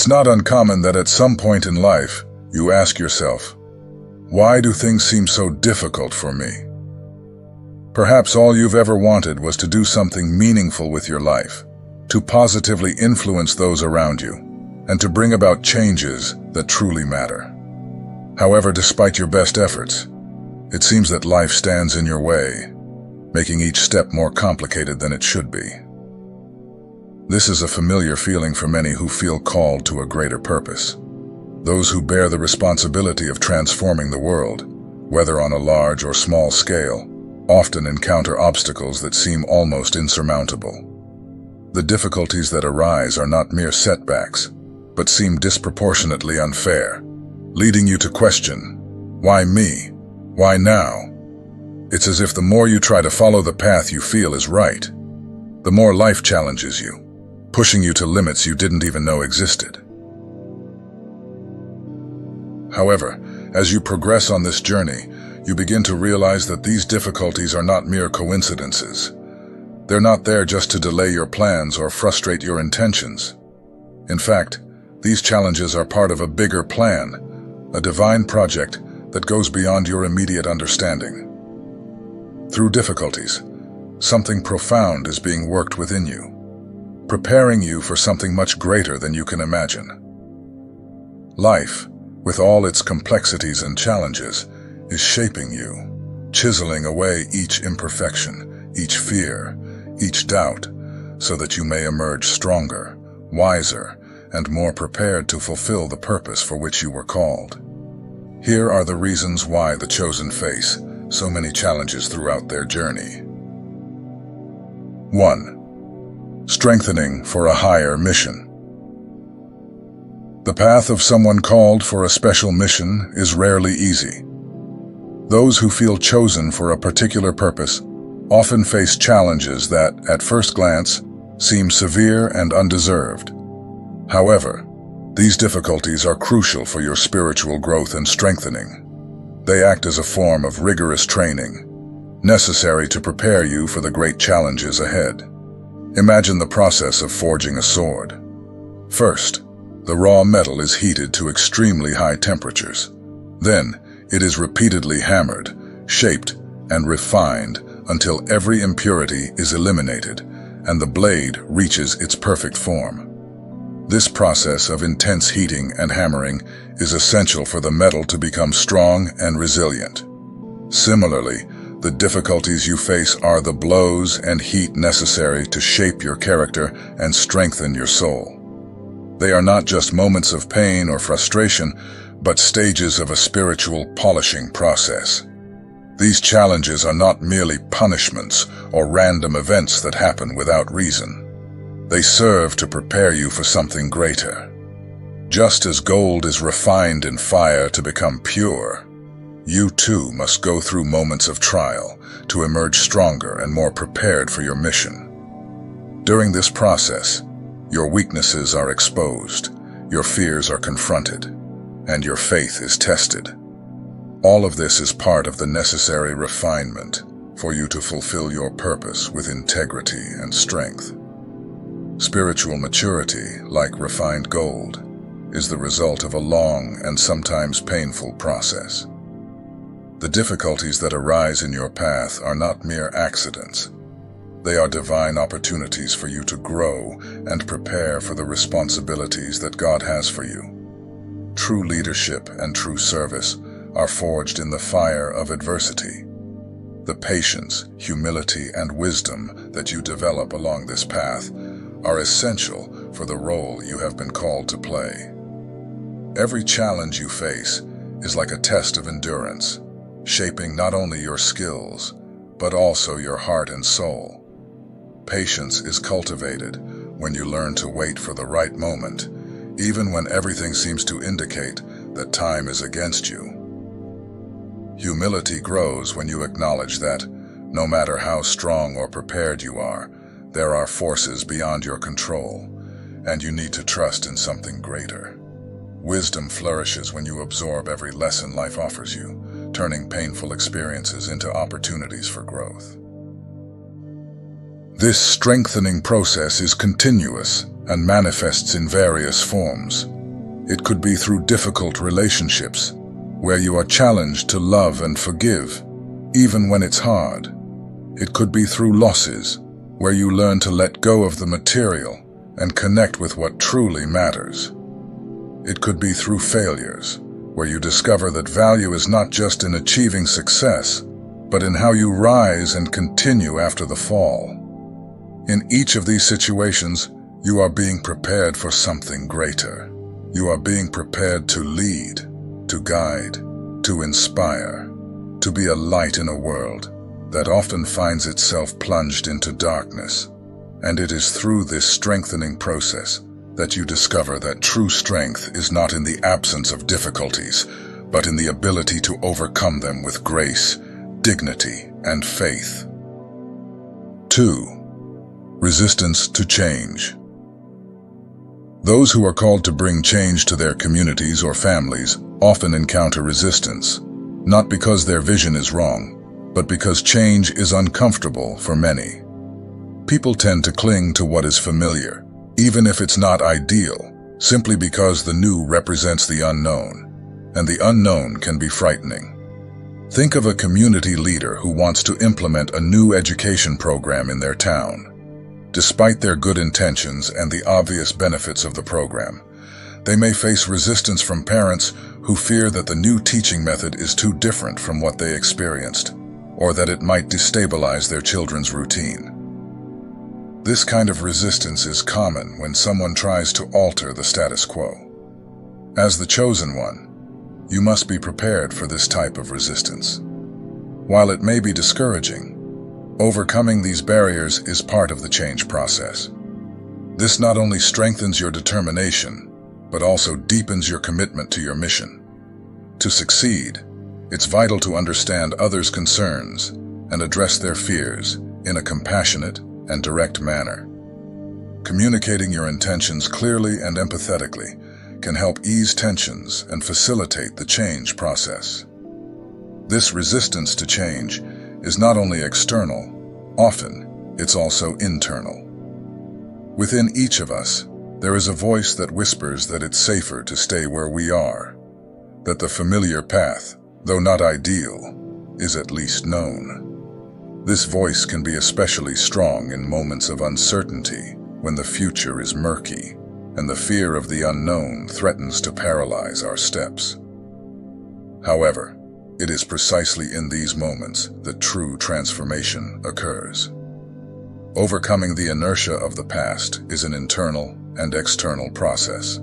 It's not uncommon that at some point in life, you ask yourself, why do things seem so difficult for me? Perhaps all you've ever wanted was to do something meaningful with your life, to positively influence those around you, and to bring about changes that truly matter. However, despite your best efforts, it seems that life stands in your way, making each step more complicated than it should be. This is a familiar feeling for many who feel called to a greater purpose. Those who bear the responsibility of transforming the world, whether on a large or small scale, often encounter obstacles that seem almost insurmountable. The difficulties that arise are not mere setbacks, but seem disproportionately unfair, leading you to question, why me? Why now? It's as if the more you try to follow the path you feel is right, the more life challenges you, pushing you to limits you didn't even know existed. However, as you progress on this journey, you begin to realize that these difficulties are not mere coincidences. They're not there just to delay your plans or frustrate your intentions. In fact, these challenges are part of a bigger plan, a divine project that goes beyond your immediate understanding. Through difficulties, something profound is being worked within you, preparing you for something much greater than you can imagine. Life, with all its complexities and challenges, is shaping you, chiseling away each imperfection, each fear, each doubt, so that you may emerge stronger, wiser, and more prepared to fulfill the purpose for which you were called. Here are the reasons why the chosen face so many challenges throughout their journey. 1. Strengthening for a higher mission. The path of someone called for a special mission is rarely easy. Those who feel chosen for a particular purpose often face challenges that, at first glance, seem severe and undeserved. However, these difficulties are crucial for your spiritual growth and strengthening. They act as a form of rigorous training, necessary to prepare you for the great challenges ahead. Imagine the process of forging a sword. First, the raw metal is heated to extremely high temperatures. Then, it is repeatedly hammered, shaped, and refined until every impurity is eliminated and the blade reaches its perfect form. This process of intense heating and hammering is essential for the metal to become strong and resilient. Similarly, the difficulties you face are the blows and heat necessary to shape your character and strengthen your soul. They are not just moments of pain or frustration, but stages of a spiritual polishing process. These challenges are not merely punishments or random events that happen without reason. They serve to prepare you for something greater. Just as gold is refined in fire to become pure, you too must go through moments of trial to emerge stronger and more prepared for your mission. During this process, your weaknesses are exposed, your fears are confronted, and your faith is tested. All of this is part of the necessary refinement for you to fulfill your purpose with integrity and strength. Spiritual maturity, like refined gold, is the result of a long and sometimes painful process. The difficulties that arise in your path are not mere accidents. They are divine opportunities for you to grow and prepare for the responsibilities that God has for you. True leadership and true service are forged in the fire of adversity. The patience, humility, and wisdom that you develop along this path are essential for the role you have been called to play. Every challenge you face is like a test of endurance, shaping not only your skills, but also your heart and soul. Patience is cultivated when you learn to wait for the right moment, even when everything seems to indicate that time is against you. Humility grows when you acknowledge that, no matter how strong or prepared you are, there are forces beyond your control, and you need to trust in something greater. Wisdom flourishes when you absorb every lesson life offers you, turning painful experiences into opportunities for growth. This strengthening process is continuous and manifests in various forms. It could be through difficult relationships, where you are challenged to love and forgive, even when it's hard. It could be through losses, where you learn to let go of the material and connect with what truly matters. It could be through failures, where you discover that value is not just in achieving success, but in how you rise and continue after the fall. In each of these situations, you are being prepared for something greater. You are being prepared to lead, to guide, to inspire, to be a light in a world that often finds itself plunged into darkness. And it is through this strengthening process that you discover that true strength is not in the absence of difficulties, but in the ability to overcome them with grace, dignity, and faith. 2. Resistance to change. Those who are called to bring change to their communities or families often encounter resistance, not because their vision is wrong, but because change is uncomfortable for many. People tend to cling to what is familiar, even if it's not ideal, simply because the new represents the unknown, and the unknown can be frightening. Think of a community leader who wants to implement a new education program in their town. Despite their good intentions and the obvious benefits of the program, they may face resistance from parents who fear that the new teaching method is too different from what they experienced, or that it might destabilize their children's routine. This kind of resistance is common when someone tries to alter the status quo. As the chosen one, you must be prepared for this type of resistance. While it may be discouraging, overcoming these barriers is part of the change process. This not only strengthens your determination, but also deepens your commitment to your mission. To succeed, it's vital to understand others' concerns and address their fears in a compassionate and direct manner. Communicating your intentions clearly and empathetically can help ease tensions and facilitate the change process. This resistance to change is not only external, often it's also internal. Within each of us, there is a voice that whispers that it's safer to stay where we are, that the familiar path, though not ideal, is at least known. This voice can be especially strong in moments of uncertainty, when the future is murky, and the fear of the unknown threatens to paralyze our steps. However, it is precisely in these moments that true transformation occurs. Overcoming the inertia of the past is an internal and external process.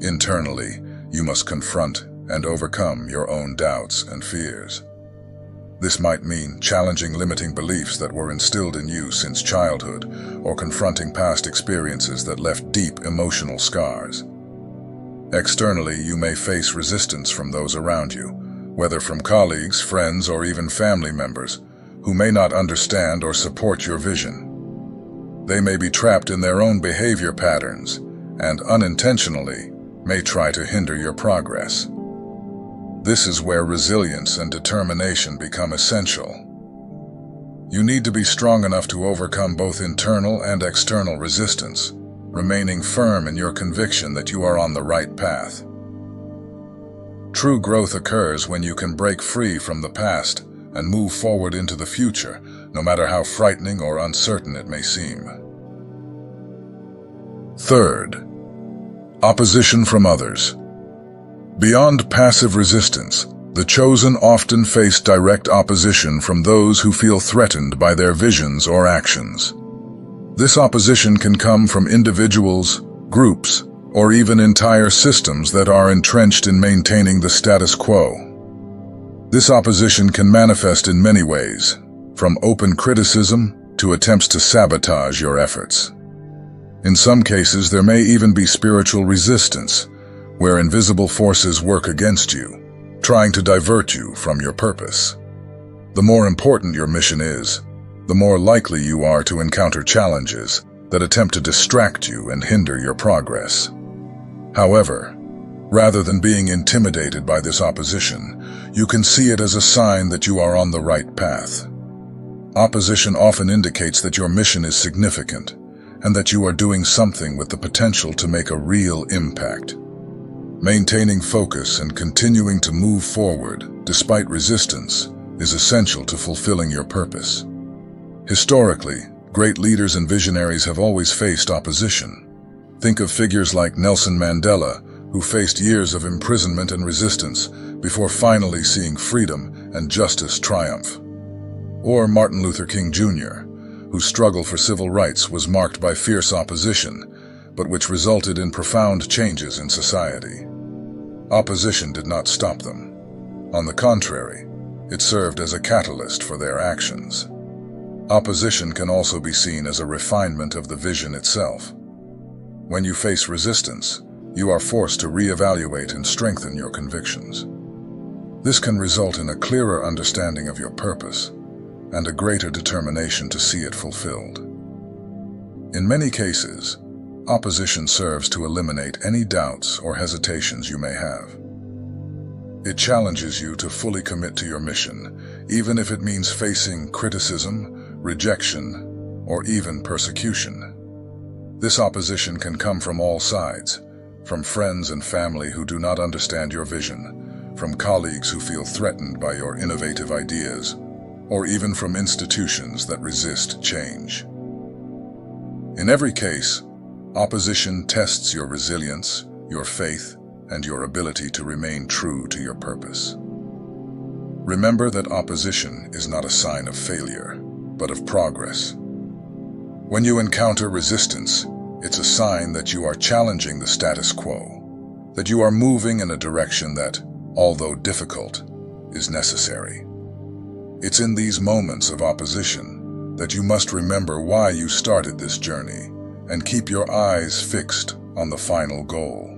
Internally, you must confront and overcome your own doubts and fears. This might mean challenging limiting beliefs that were instilled in you since childhood, or confronting past experiences that left deep emotional scars. Externally, you may face resistance from those around you, whether from colleagues, friends, or even family members, who may not understand or support your vision. They may be trapped in their own behavior patterns, and unintentionally may try to hinder your progress. This is where resilience and determination become essential. You need to be strong enough to overcome both internal and external resistance, remaining firm in your conviction that you are on the right path. True growth occurs when you can break free from the past and move forward into the future, no matter how frightening or uncertain it may seem. Third, opposition from others. Beyond passive resistance, the chosen often face direct opposition from those who feel threatened by their visions or actions. This opposition can come from individuals, groups, or even entire systems that are entrenched in maintaining the status quo. This opposition can manifest in many ways, from open criticism to attempts to sabotage your efforts. In some cases, there may even be spiritual resistance, where invisible forces work against you, trying to divert you from your purpose. The more important your mission is, the more likely you are to encounter challenges that attempt to distract you and hinder your progress. However, rather than being intimidated by this opposition, you can see it as a sign that you are on the right path. Opposition often indicates that your mission is significant and that you are doing something with the potential to make a real impact. Maintaining focus and continuing to move forward, despite resistance, is essential to fulfilling your purpose. Historically, great leaders and visionaries have always faced opposition. Think of figures like Nelson Mandela, who faced years of imprisonment and resistance before finally seeing freedom and justice triumph. Or Martin Luther King Jr., whose struggle for civil rights was marked by fierce opposition, but which resulted in profound changes in society. Opposition did not stop them. On the contrary, it served as a catalyst for their actions. Opposition can also be seen as a refinement of the vision itself. When you face resistance, you are forced to reevaluate and strengthen your convictions. This can result in a clearer understanding of your purpose and a greater determination to see it fulfilled. In many cases, opposition serves to eliminate any doubts or hesitations you may have. It challenges you to fully commit to your mission, even if it means facing criticism, rejection, or even persecution. This opposition can come from all sides, from friends and family who do not understand your vision, from colleagues who feel threatened by your innovative ideas, or even from institutions that resist change. In every case, opposition tests your resilience, your faith, and your ability to remain true to your purpose. Remember that opposition is not a sign of failure, but of progress. When you encounter resistance, it's a sign that you are challenging the status quo, that you are moving in a direction that, although difficult, is necessary. It's in these moments of opposition that you must remember why you started this journey and keep your eyes fixed on the final goal.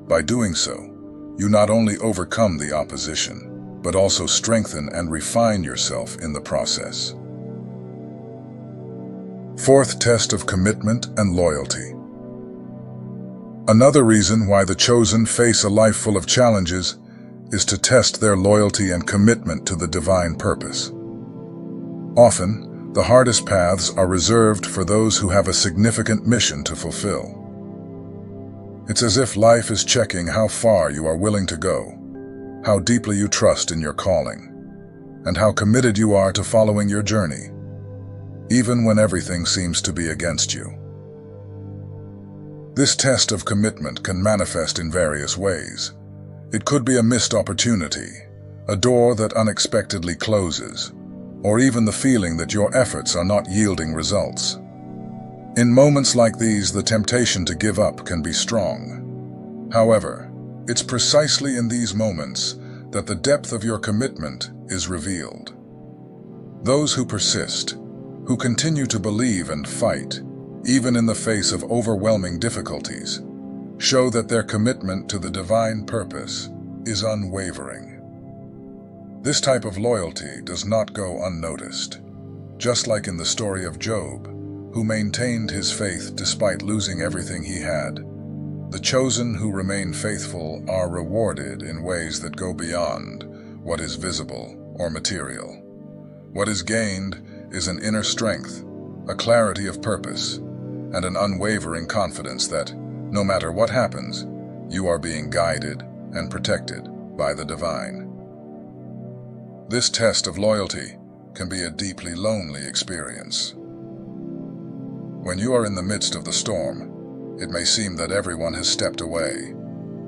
By doing so, you not only overcome the opposition, but also strengthen and refine yourself in the process. Fourth test of commitment and loyalty. Another reason why the chosen face a life full of challenges is to test their loyalty and commitment to the divine purpose. Often, the hardest paths are reserved for those who have a significant mission to fulfill. It's as if life is checking how far you are willing to go, how deeply you trust in your calling, and how committed you are to following your journey, even when everything seems to be against you. This test of commitment can manifest in various ways. It could be a missed opportunity, a door that unexpectedly closes, or even the feeling that your efforts are not yielding results. In moments like these, the temptation to give up can be strong. However, it's precisely in these moments that the depth of your commitment is revealed. Those who persist, who continue to believe and fight, even in the face of overwhelming difficulties, show that their commitment to the divine purpose is unwavering. This type of loyalty does not go unnoticed. Just like in the story of Job, who maintained his faith despite losing everything he had, the chosen who remain faithful are rewarded in ways that go beyond what is visible or material. What is gained is an inner strength, a clarity of purpose, and an unwavering confidence that, no matter what happens, you are being guided and protected by the divine. This test of loyalty can be a deeply lonely experience. When you are in the midst of the storm, it may seem that everyone has stepped away,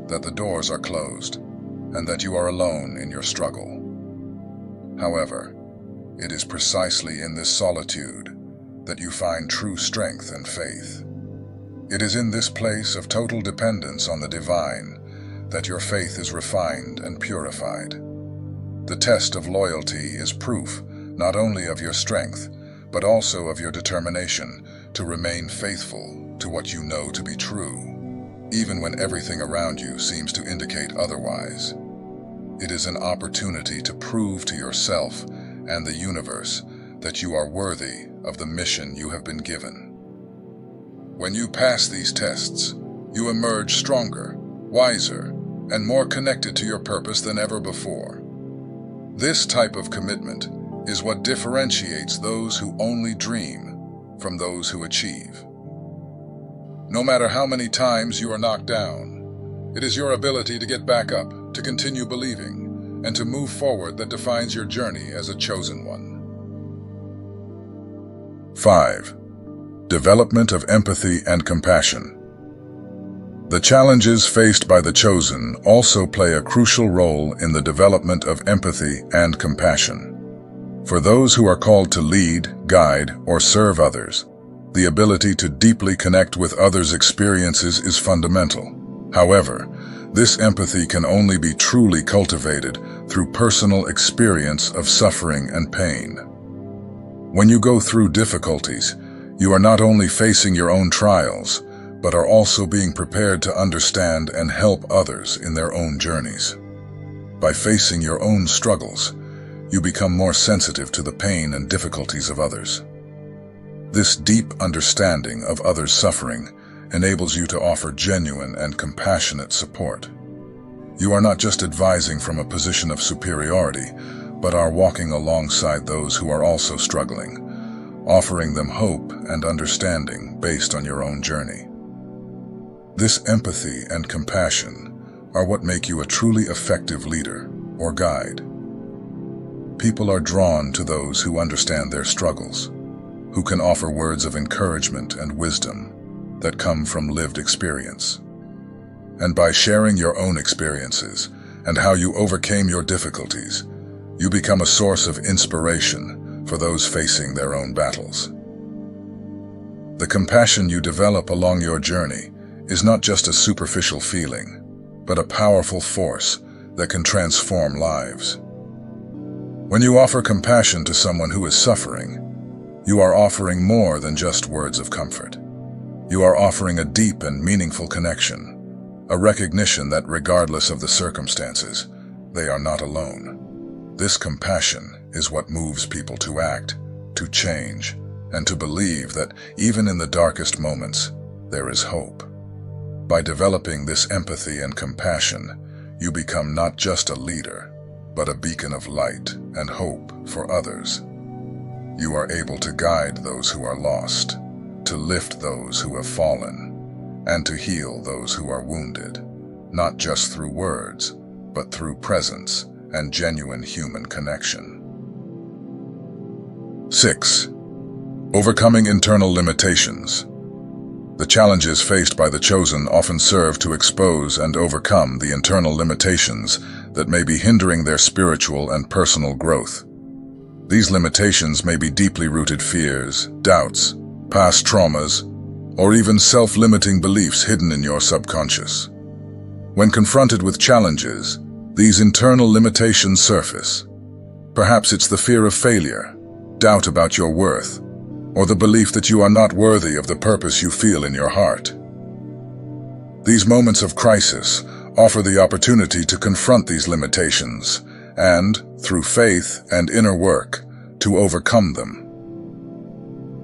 that the doors are closed, and that you are alone in your struggle. However, it is precisely in this solitude that you find true strength and faith. It is in this place of total dependence on the divine that your faith is refined and purified. The test of loyalty is proof not only of your strength, but also of your determination to remain faithful to what you know to be true, even when everything around you seems to indicate otherwise. It is an opportunity to prove to yourself and the universe that you are worthy of the mission you have been given. When you pass these tests, you emerge stronger, wiser, and more connected to your purpose than ever before. This type of commitment is what differentiates those who only dream from those who achieve. No matter how many times you are knocked down, It is your ability to get back up, to continue believing, and to move forward that defines your journey as a chosen one. 5. Development of empathy and compassion. The challenges faced by the chosen also play a crucial role in the development of empathy and compassion. For those who are called to lead, guide, or serve others, the ability to deeply connect with others' experiences is fundamental. However, this empathy can only be truly cultivated through personal experience of suffering and pain. When you go through difficulties, you are not only facing your own trials, but are also being prepared to understand and help others in their own journeys. By facing your own struggles, you become more sensitive to the pain and difficulties of others. This deep understanding of others' suffering enables you to offer genuine and compassionate support. You are not just advising from a position of superiority, but are walking alongside those who are also struggling, offering them hope and understanding based on your own journey. This empathy and compassion are what make you a truly effective leader or guide. People are drawn to those who understand their struggles, who can offer words of encouragement and wisdom that come from lived experience. And by sharing your own experiences and how you overcame your difficulties, you become a source of inspiration for those facing their own battles. The compassion you develop along your journey is not just a superficial feeling, but a powerful force that can transform lives. When you offer compassion to someone who is suffering, you are offering more than just words of comfort. You are offering a deep and meaningful connection, a recognition that regardless of the circumstances, they are not alone. This compassion is what moves people to act, to change, and to believe that even in the darkest moments, there is hope. By developing this empathy and compassion, you become not just a leader, but a beacon of light and hope for others. You are able to guide those who are lost, to lift those who have fallen, and to heal those who are wounded, not just through words, but through presence and genuine human connection. 6. Overcoming internal limitations. The challenges faced by the chosen often serve to expose and overcome the internal limitations that may be hindering their spiritual and personal growth. These limitations may be deeply rooted fears, doubts, past traumas, or even self-limiting beliefs hidden in your subconscious. When confronted with challenges, these internal limitations surface. Perhaps it's the fear of failure, doubt about your worth, or the belief that you are not worthy of the purpose you feel in your heart. These moments of crisis offer the opportunity to confront these limitations and, through faith and inner work, to overcome them.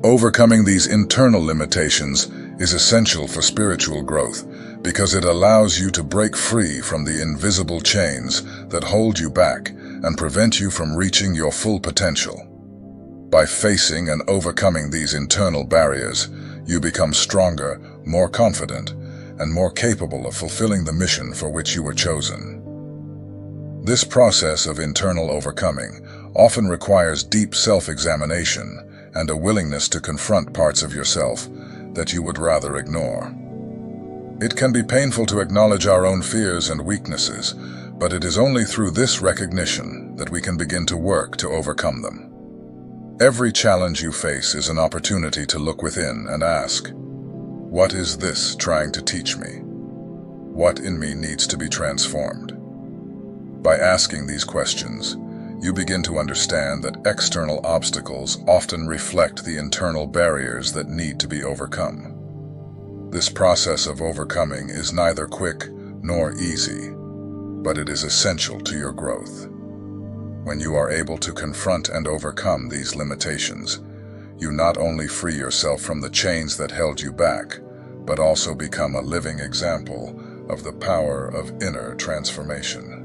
Overcoming these internal limitations is essential for spiritual growth because it allows you to break free from the invisible chains that hold you back and prevent you from reaching your full potential. By facing and overcoming these internal barriers, you become stronger, more confident, and more capable of fulfilling the mission for which you were chosen. This process of internal overcoming often requires deep self-examination and a willingness to confront parts of yourself that you would rather ignore. It can be painful to acknowledge our own fears and weaknesses, but it is only through this recognition that we can begin to work to overcome them. Every challenge you face is an opportunity to look within and ask, what is this trying to teach me? What in me needs to be transformed? By asking these questions, you begin to understand that external obstacles often reflect the internal barriers that need to be overcome. This process of overcoming is neither quick nor easy, but it is essential to your growth. When you are able to confront and overcome these limitations, you not only free yourself from the chains that held you back, but also become a living example of the power of inner transformation.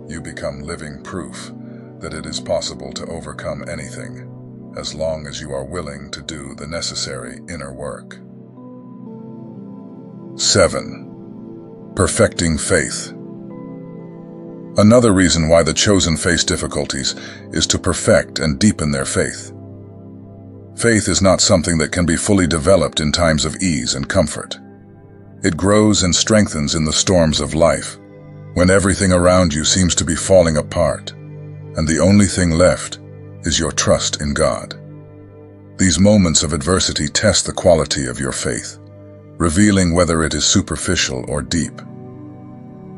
You become living proof that it is possible to overcome anything, as long as you are willing to do the necessary inner work. 7. Perfecting faith. Another reason why the chosen face difficulties is to perfect and deepen their faith. Faith is not something that can be fully developed in times of ease and comfort. It grows and strengthens in the storms of life, when everything around you seems to be falling apart, and the only thing left is your trust in God. These moments of adversity test the quality of your faith, revealing whether it is superficial or deep.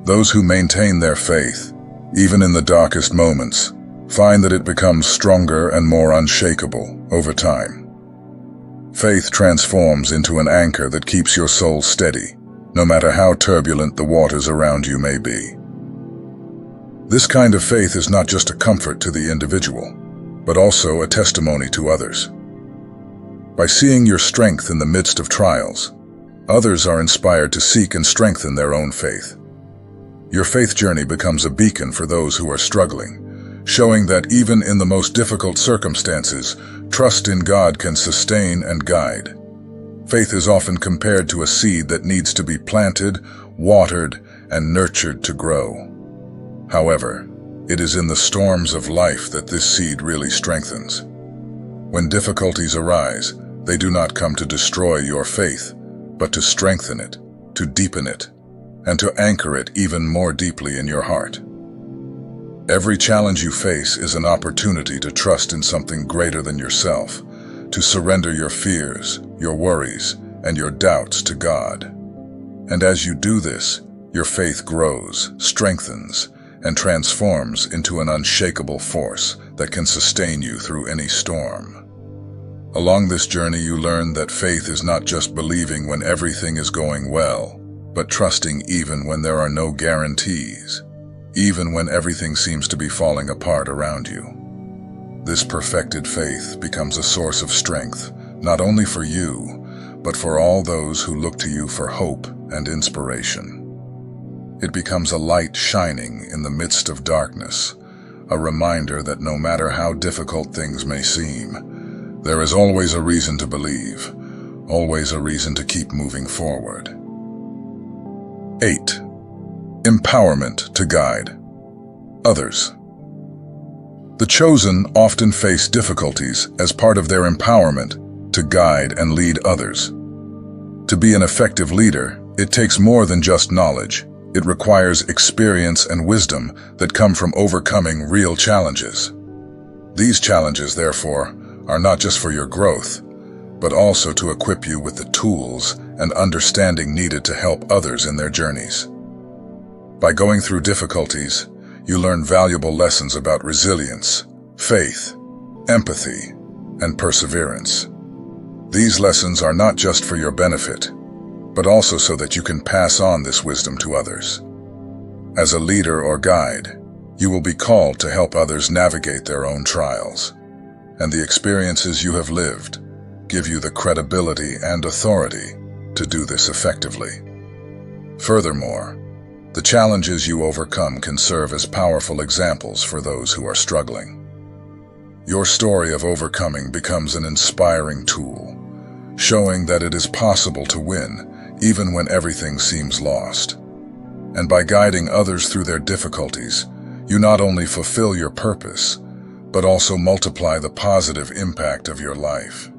Those who maintain their faith, even in the darkest moments, find that it becomes stronger and more unshakable over time. Faith transforms into an anchor that keeps your soul steady, no matter how turbulent the waters around you may be. This kind of faith is not just a comfort to the individual, but also a testimony to others. By seeing your strength in the midst of trials, others are inspired to seek and strengthen their own faith. Your faith journey becomes a beacon for those who are struggling, showing that even in the most difficult circumstances, trust in God can sustain and guide. Faith is often compared to a seed that needs to be planted, watered, and nurtured to grow. However, it is in the storms of life that this seed really strengthens. When difficulties arise, they do not come to destroy your faith, but to strengthen it, to deepen it, and to anchor it even more deeply in your heart. Every challenge you face is an opportunity to trust in something greater than yourself, to surrender your fears, your worries, and your doubts to God. And as you do this, your faith grows, strengthens, and transforms into an unshakable force that can sustain you through any storm. Along this journey, you learn that faith is not just believing when everything is going well, but trusting even when there are no guarantees, even when everything seems to be falling apart around you. This perfected faith becomes a source of strength, not only for you, but for all those who look to you for hope and inspiration. It becomes a light shining in the midst of darkness, a reminder that no matter how difficult things may seem, there is always a reason to believe, always a reason to keep moving forward. 8. Empowerment to guide others. The chosen often face difficulties as part of their empowerment to guide and lead others. To be an effective leader, it takes more than just knowledge. It requires experience and wisdom that come from overcoming real challenges. These challenges, therefore, are not just for your growth, but also to equip you with the tools and understanding needed to help others in their journeys. By going through difficulties, you learn valuable lessons about resilience, faith, empathy, and perseverance. These lessons are not just for your benefit, but also so that you can pass on this wisdom to others. As a leader or guide, you will be called to help others navigate their own trials, and the experiences you have lived give you the credibility and authority to do this effectively. Furthermore, the challenges you overcome can serve as powerful examples for those who are struggling. Your story of overcoming becomes an inspiring tool, showing that it is possible to win even when everything seems lost. And by guiding others through their difficulties, you not only fulfill your purpose, but also multiply the positive impact of your life.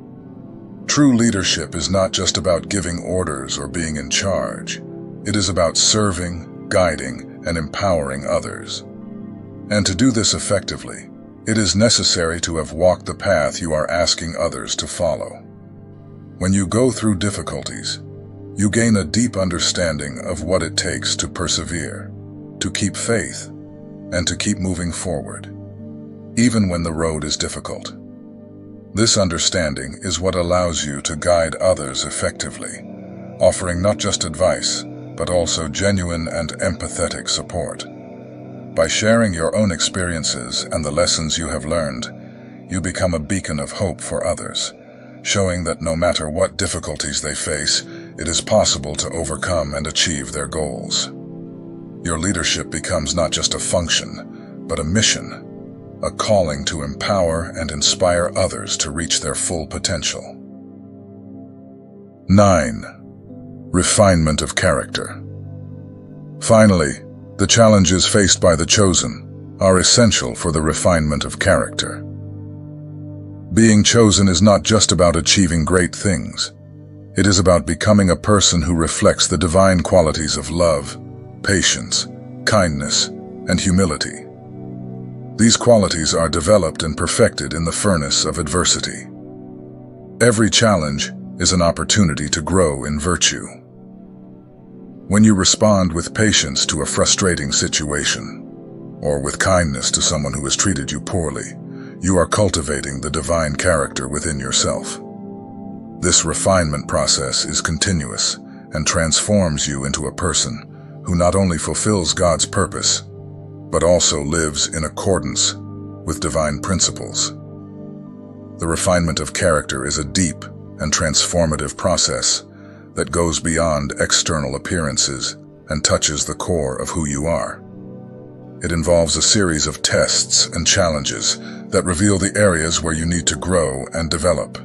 True leadership is not just about giving orders or being in charge. It is about serving, guiding, and empowering others. And to do this effectively, it is necessary to have walked the path you are asking others to follow. When you go through difficulties, you gain a deep understanding of what it takes to persevere, to keep faith, and to keep moving forward, even when the road is difficult. This understanding is what allows you to guide others effectively, offering not just advice, but also genuine and empathetic support. By sharing your own experiences and the lessons you have learned, you become a beacon of hope for others, showing that no matter what difficulties they face, it is possible to overcome and achieve their goals. Your leadership becomes not just a function, but a mission, a calling to empower and inspire others to reach their full potential. 9. Refinement of character. Finally, the challenges faced by the chosen are essential for the refinement of character. Being chosen is not just about achieving great things. It is about becoming a person who reflects the divine qualities of love, patience, kindness, and humility. These qualities are developed and perfected in the furnace of adversity. Every challenge is an opportunity to grow in virtue. When you respond with patience to a frustrating situation, or with kindness to someone who has treated you poorly, you are cultivating the divine character within yourself. This refinement process is continuous and transforms you into a person who not only fulfills God's purpose, but also lives in accordance with divine principles. The refinement of character is a deep and transformative process that goes beyond external appearances and touches the core of who you are. It involves a series of tests and challenges that reveal the areas where you need to grow and develop.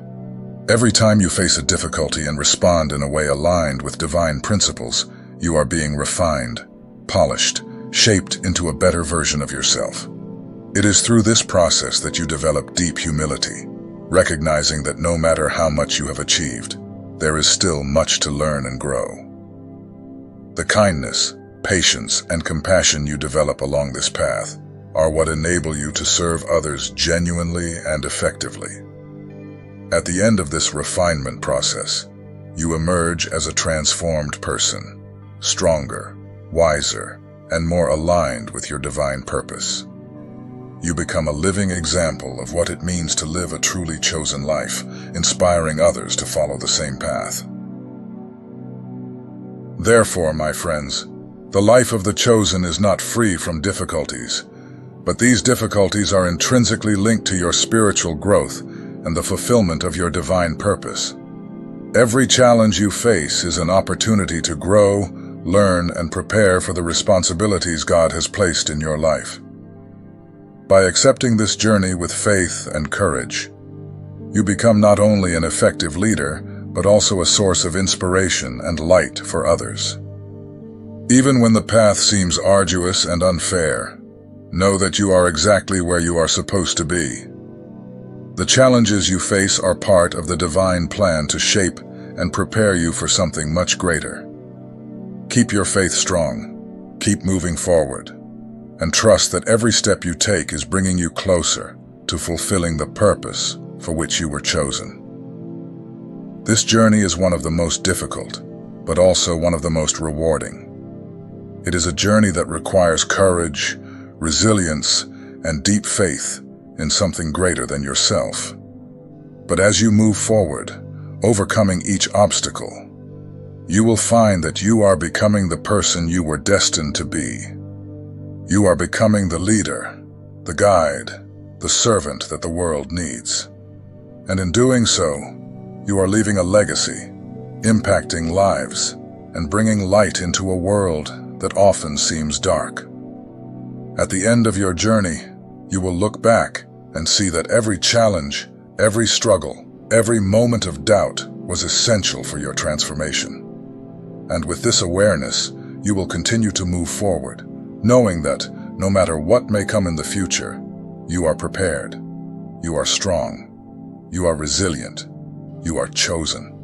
Every time you face a difficulty and respond in a way aligned with divine principles, you are being refined, polished, shaped into a better version of yourself. It is through this process that you develop deep humility, recognizing that no matter how much you have achieved, there is still much to learn and grow. The kindness, patience, and compassion you develop along this path are what enable you to serve others genuinely and effectively. At the end of this refinement process, you emerge as a transformed person, stronger, wiser, and more aligned with your divine purpose. You become a living example of what it means to live a truly chosen life, inspiring others to follow the same path. Therefore, my friends, the life of the chosen is not free from difficulties, but these difficulties are intrinsically linked to your spiritual growth and the fulfillment of your divine purpose. Every challenge you face is an opportunity to grow, learn, and prepare for the responsibilities God has placed in your life. By accepting this journey with faith and courage, you become not only an effective leader, but also a source of inspiration and light for others. Even when the path seems arduous and unfair, know that you are exactly where you are supposed to be. The challenges you face are part of the divine plan to shape and prepare you for something much greater. Keep your faith strong, keep moving forward, and trust that every step you take is bringing you closer to fulfilling the purpose for which you were chosen. This journey is one of the most difficult, but also one of the most rewarding. It is a journey that requires courage, resilience, and deep faith in something greater than yourself. But as you move forward, overcoming each obstacle, you will find that you are becoming the person you were destined to be. You are becoming the leader, the guide, the servant that the world needs. And in doing so, you are leaving a legacy, impacting lives, and bringing light into a world that often seems dark. At the end of your journey, you will look back and see that every challenge, every struggle, every moment of doubt was essential for your transformation. And with this awareness, you will continue to move forward, knowing that no matter what may come in the future, you are prepared, you are strong, you are resilient, you are chosen.